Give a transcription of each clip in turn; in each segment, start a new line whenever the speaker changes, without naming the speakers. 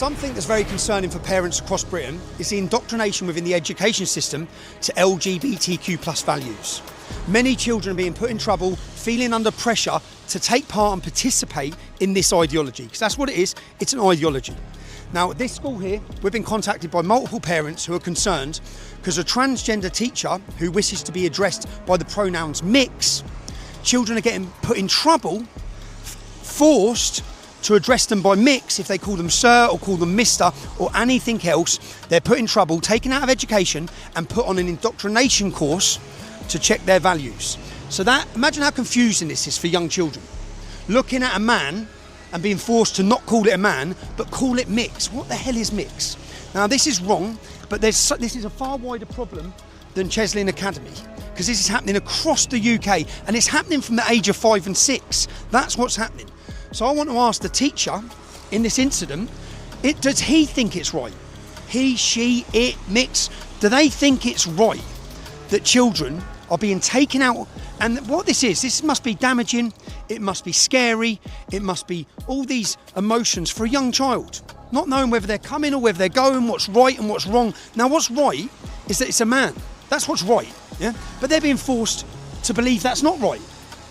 Something that's very concerning for parents across Britain is the indoctrination within the education system to LGBTQ plus values. Many children are being put in trouble, feeling under pressure to take part and participate in this ideology, because that's what it is, it's an ideology. Now at this school here, we've been contacted by multiple parents who are concerned because a transgender teacher who wishes to be addressed by the pronouns mix, children are getting put in trouble, forced to address them by mix. If they call them sir or call them mister or anything else, they're put in trouble, taken out of education and put on an indoctrination course to check their values. So that, imagine how confusing this is for young children. Looking at a man and being forced to not call it a man, but call it mix. What the hell is mix? Now this is wrong, but this is a far wider problem than Cheslin Academy, because this is happening across the UK and it's happening from the age of 5 and 6. That's what's happening. So I want to ask the teacher in this incident, does he think it's right? He, she, it, mix, do they think it's right that children are being taken out? And what this must be damaging, it must be scary, it must be all these emotions for a young child, not knowing whether they're coming or whether they're going, what's right and what's wrong. Now what's right is that it's a man, that's what's right, yeah? But they're being forced to believe that's not right.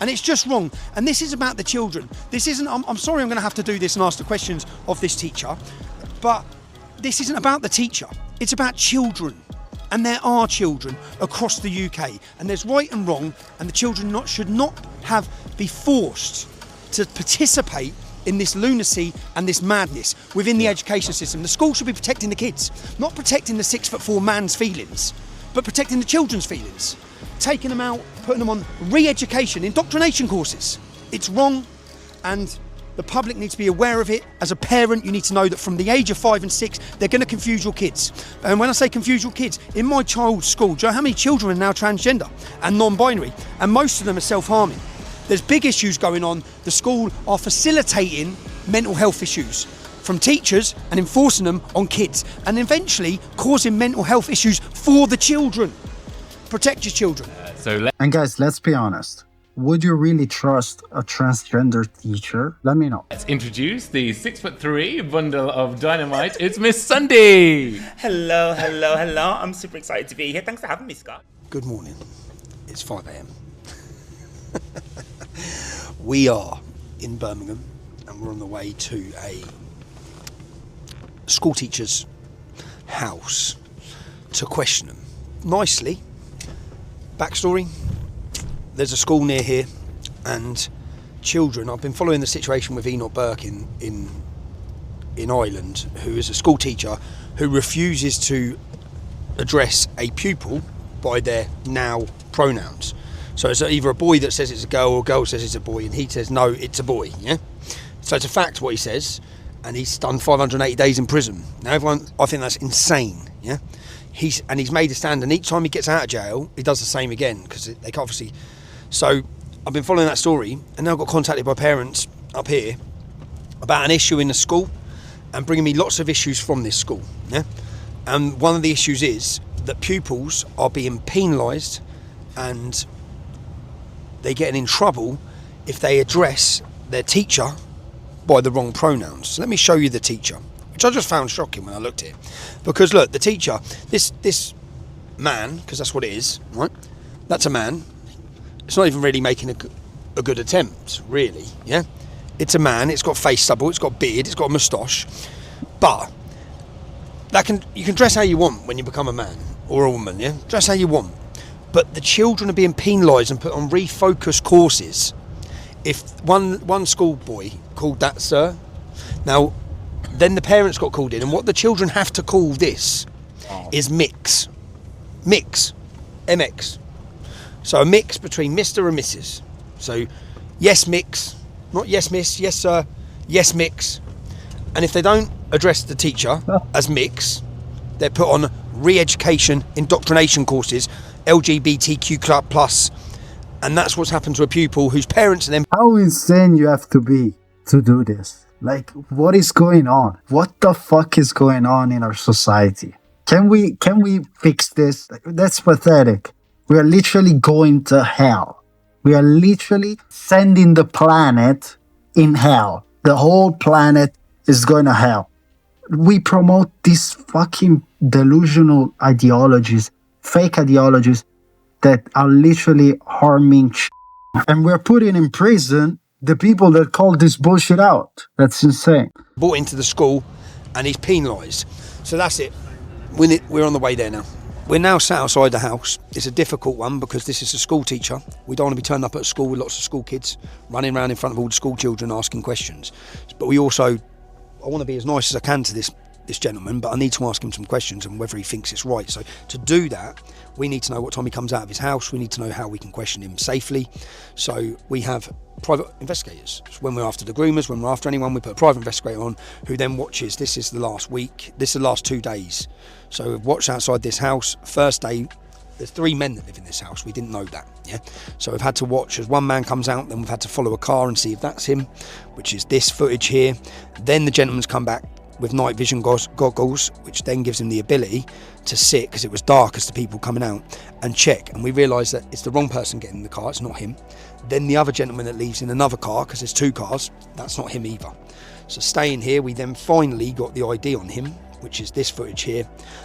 And it's just wrong. And this is about the children. This isn't, I'm sorry I'm going to have to do this and ask the questions of this teacher, but this isn't about the teacher. It's about children. And there are children across the UK. And there's right and wrong. And the children should not be forced to participate in this lunacy and this madness within the education system. The school should be protecting the kids, not protecting the 6'4" man's feelings, but protecting the children's feelings. Taking them out, putting them on re-education, indoctrination courses. It's wrong, and the public needs to be aware of it. As a parent, you need to know that from the age of 5 and 6, they're going to confuse your kids. And when I say confuse your kids, in my child's school, do you know how many children are now transgender and non-binary? And most of them are self-harming. There's big issues going on. The school are facilitating mental health issues from teachers and enforcing them on kids, and eventually causing mental health issues for the children. Protect your children.
And guys, let's be honest. Would you really trust a transgender teacher? Let me know.
Let's introduce the 6'3" bundle of dynamite. It's Miss Sunday.
Hello. I'm super excited to be here. Thanks for having me, Scott.
Good morning. It's 5 a.m. We are in Birmingham and we're on the way to a school teacher's house to question them nicely. Backstory, there's a school near here and children, I've been following the situation with Enoch Burke in Ireland, who is a school teacher who refuses to address a pupil by their now pronouns. So it's either a boy that says it's a girl or a girl says it's a boy, and he says no, it's a boy, yeah? So it's a fact what he says, and he's done 580 days in prison. Now everyone, I think that's insane, yeah? He's made a stand, and each time he gets out of jail, he does the same again, because they can't obviously. So I've been following that story, and now got contacted by parents up here about an issue in the school, and bringing me lots of issues from this school. Yeah, and one of the issues is that pupils are being penalised, and they're getting in trouble if they address their teacher by the wrong pronouns. So let me show you the teacher, which I just found shocking when I looked at it. Because look, the teacher, this man, because that's what it is, right? That's a man. It's not even really making a good attempt, really, yeah? It's a man, it's got face stubble, it's got beard, it's got a moustache. But you can dress how you want when you become a man or a woman, yeah? Dress how you want. But the children are being penalised and put on refocus courses. If one schoolboy called that sir, now then the parents got called in, and what the children have to call this is mix, MX. So a mix between Mr. and Mrs. So yes mix, not yes miss, yes sir, yes mix. And if they don't address the teacher as mix, they're put on re-education, indoctrination courses, LGBTQ plus, and that's what's happened to a pupil whose parents and them.
How insane you have to be to do this? Like, what is going on? What the fuck is going on in our society? Can we fix this? That's pathetic. We are literally going to hell. We are literally sending the planet in hell. The whole planet is going to hell. We promote these fucking delusional ideologies, fake ideologies that are literally harming and we're putting in prison the people that call this bullshit out. That's insane.
Brought into the school and he's penalised. So that's it. We're on the way there now. We're now sat outside the house. It's a difficult one because this is a school teacher. We don't want to be turned up at school with lots of school kids running around in front of all the school children asking questions. But I want to be as nice as I can to this gentleman, but I need to ask him some questions and whether he thinks it's right. So to do that, we need to know what time he comes out of his house. We need to know how we can question him safely. So we have private investigators. So when we're after the groomers, when we're after anyone, we put a private investigator on who then watches. This is the last week. This is the last 2 days. So we've watched outside this house. First day, there's 3 men that live in this house. We didn't know that. Yeah. So we've had to watch as one man comes out. Then we've had to follow a car and see if that's him, which is this footage here. Then the gentleman's come back with night vision goggles, which then gives him the ability to sit, because it was dark as the people coming out, and check. And we realise that it's the wrong person getting in the car, it's not him. Then the other gentleman that leaves in another car, because there's 2 cars, that's not him either. So staying here, we then finally got the ID on him, which is this footage here,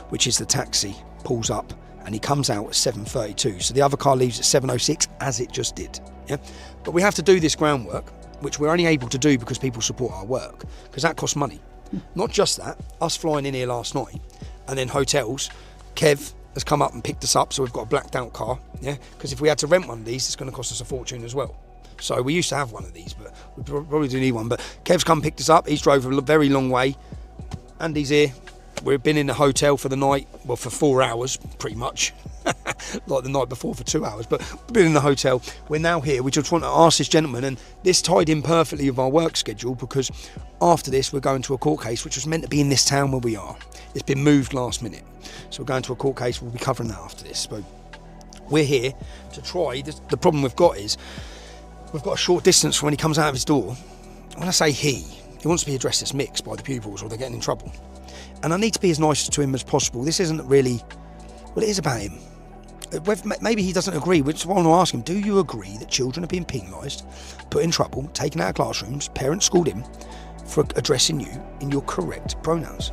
which is the taxi pulls up and he comes out at 7:32. So the other car leaves at 7:06, as it just did. Yeah, but we have to do this groundwork, which we're only able to do because people support our work, because that costs money. Not just that, us flying in here last night, and then hotels. Kev has come up and picked us up, so we've got a blacked out car, yeah? Because if we had to rent one of these, it's going to cost us a fortune as well. So we used to have one of these, but we probably do need one. But Kev's come picked us up, he's drove a very long way, and he's here. We've been in the hotel for the night, well, for 4 hours, pretty much. Like the night before for 2 hours, but we've been in the hotel. We're now here. We just want to ask this gentleman, and this tied in perfectly with our work schedule, because after this we're going to a court case which was meant to be in this town where we are. It's been moved last minute, so we're going to a court case. We'll be covering that after this. So we're here to try this. The problem we've got is we've got a short distance from when he comes out of his door. When I say he wants to be addressed as mixed by the pupils or they're getting in trouble, and I need to be as nice to him as possible. This isn't really, well, it is about him. Maybe he doesn't agree, which is why I want to ask him, do you agree that children are being penalised, put in trouble, taken out of classrooms, parents schooled him for addressing you in your correct pronouns?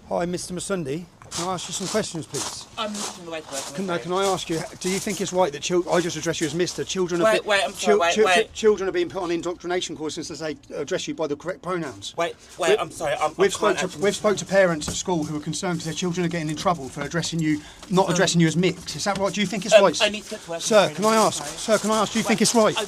Hi, Mr. Masundi. Can I ask you some questions, please?
I'm not the right person.
Can I ask you, do you think it's right that I just address you as Mr. Children children are being put on indoctrination courses as they address you by the correct pronouns?
I'm sorry.
We've spoke to parents at school who are concerned because their children are getting in trouble for addressing you, not addressing you as mixed. Is that right? Do you think it's right?
I need to get to work.
Sir, can I ask, do you think it's right?
I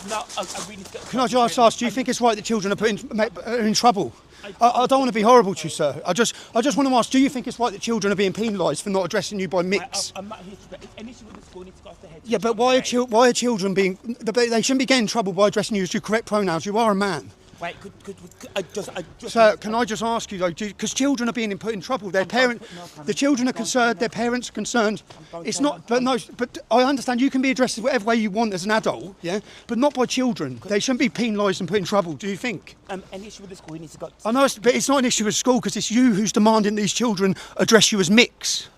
really need to get to
Can I just ask, do you think it's right that children are in trouble? I don't want to be horrible to you, sir. I just want to ask, do you think it's right that children are being penalised for not addressing you by mix?
I'm not here to... An issue with the school needs to go off the head.
Yeah, but why are children being... They shouldn't be getting in trouble by addressing you as your correct pronouns. You are a man.
Wait, I just...
Sir, can I just ask you, though, because children are being put in trouble. The children are concerned, their parents are concerned. It's not... But I understand you can be addressed whatever way you want as an adult, yeah? But not by children. They shouldn't be penalised and put in trouble, do you think?
An issue with the school needs to go...
I know, but it's not an issue with school, because it's you who's demanding these children address you as mix.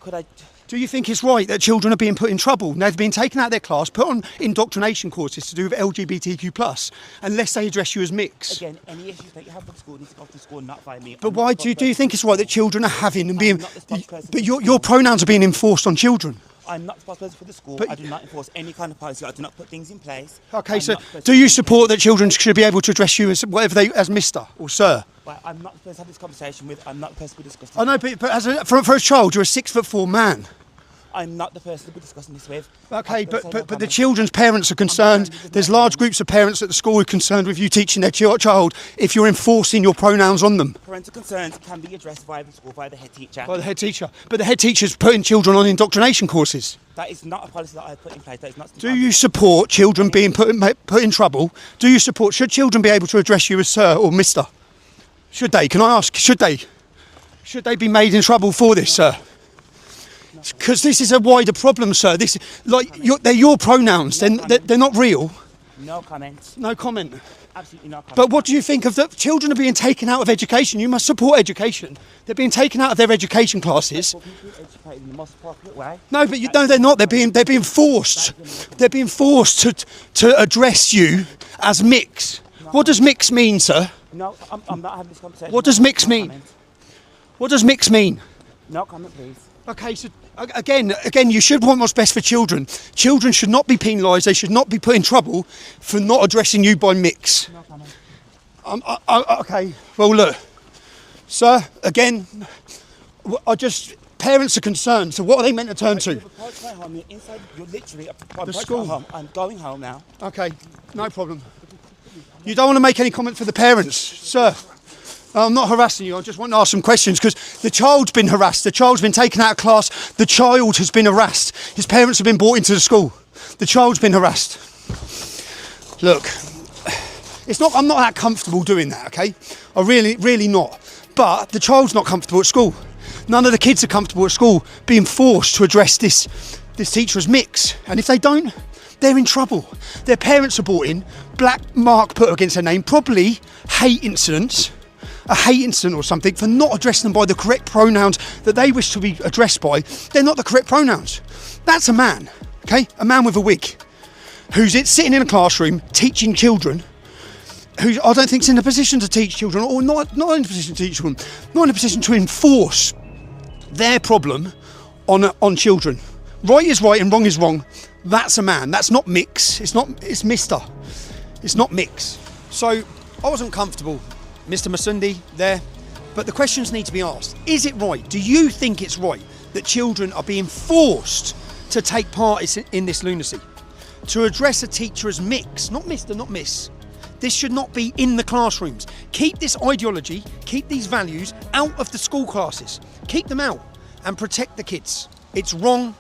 Could I...
Do you think it's right that children are being put in trouble? They've been taken out of their class, put on indoctrination courses to do with LGBTQ+, unless they address you as mix.
Again, any issues that you have with the school need to go to school, not by me.
But why do you think it's right that children are having and being... But your pronouns are being enforced on children.
I'm not the spokesperson for the school. I do not enforce any kind of policy. I do not put things in place.
Okay, so do you support that children should be able to address you as as Mr. or Sir?
Well, I'm not the person to have this conversation with. I'm not the person to be discussing.
I know, but for a child, you're a 6'4" man.
I'm not the person to be discussing this with.
Okay, but the children's parents are concerned. There's large groups of parents at the school who are concerned with you teaching their child if you're enforcing your pronouns on them.
Parental concerns can be addressed via the school, via the head teacher.
By the head teacher. But the head teacher's putting children on indoctrination courses.
That is not a policy that I put in place. That is not.
Do you support children being put in trouble? Do you support... Should children be able to address you as Sir or Mr.? Should they? Can I ask, should they? Should they be made in trouble for this, sir? Because this is a wider problem, sir. They're your pronouns. They're not real.
No comment.
No comment.
Absolutely no comment.
But what do you think of the children are being taken out of education? You must support education. They're being taken out of their education classes.
People be educated in the most appropriate way.
No, but no, they're not. They're being forced. They're being forced to address you as mix. What does mix mean, sir?
No, I'm not having this conversation.
What does mix
No
mean?
comment.
What does mix mean?
No comment, please.
Okay, so again, you should want what's best for children. Children should not be penalised. They should not be put in trouble for not addressing you by mix.
No comment.
Okay, well look, sir, again, parents are concerned, so what are they meant to turn to?
You've approached my home, you're inside, you're literally approached
school.
my home. I'm going home now.
Okay, no problem. You don't want to make any comment for the parents, sir? I'm not harassing you, I just want to ask some questions because the child's been harassed, the child's been taken out of class, the child has been harassed, his parents have been brought into the school, the child's been harassed. Look, I'm not that comfortable doing that, okay? I really not. But the child's not comfortable at school. None of the kids are comfortable at school being forced to address this teacher as mix. And if they don't, they're in trouble. Their parents are brought in, black mark put against their name, probably hate incidents, a hate incident or something for not addressing them by the correct pronouns that they wish to be addressed by. They're not the correct pronouns. That's a man, okay? A man with a wig who's sitting in a classroom teaching children who I don't think is in a position to teach children or not in a position to teach children, not in a position to enforce their problem on children. Right is right and wrong is wrong. That's a man. That's not mix. It's mister. It's not mix. So I wasn't comfortable, Mr. Masundi, there. But the questions need to be asked. Is it right? Do you think it's right that children are being forced to take part in this lunacy? To address a teacher as mix, not Mr, not Miss. This should not be in the classrooms. Keep this ideology, keep these values out of the school classes. Keep them out and protect the kids. It's wrong,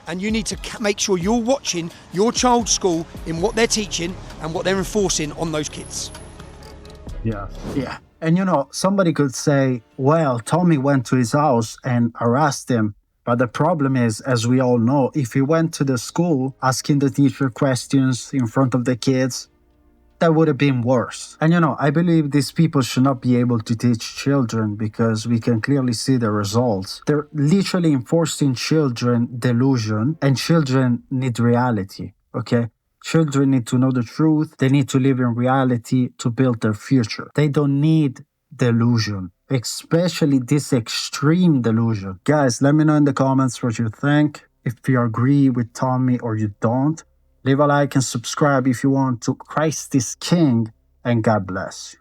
and you need to make sure you're watching your child's school in what they're teaching and what they're enforcing on those kids.
Yeah. And somebody could say, well, Tommy went to his house and harassed him. But the problem is, as we all know, if he went to the school asking the teacher questions in front of the kids, that would have been worse. And I believe these people should not be able to teach children because we can clearly see the results. They're literally enforcing children delusion, and children need reality, okay? Children need to know the truth. They need to live in reality to build their future. They don't need delusion, especially this extreme delusion. Guys, let me know in the comments what you think. If you agree with Tommy or you don't. Leave a like and subscribe if you want to. Christ is King, and God bless.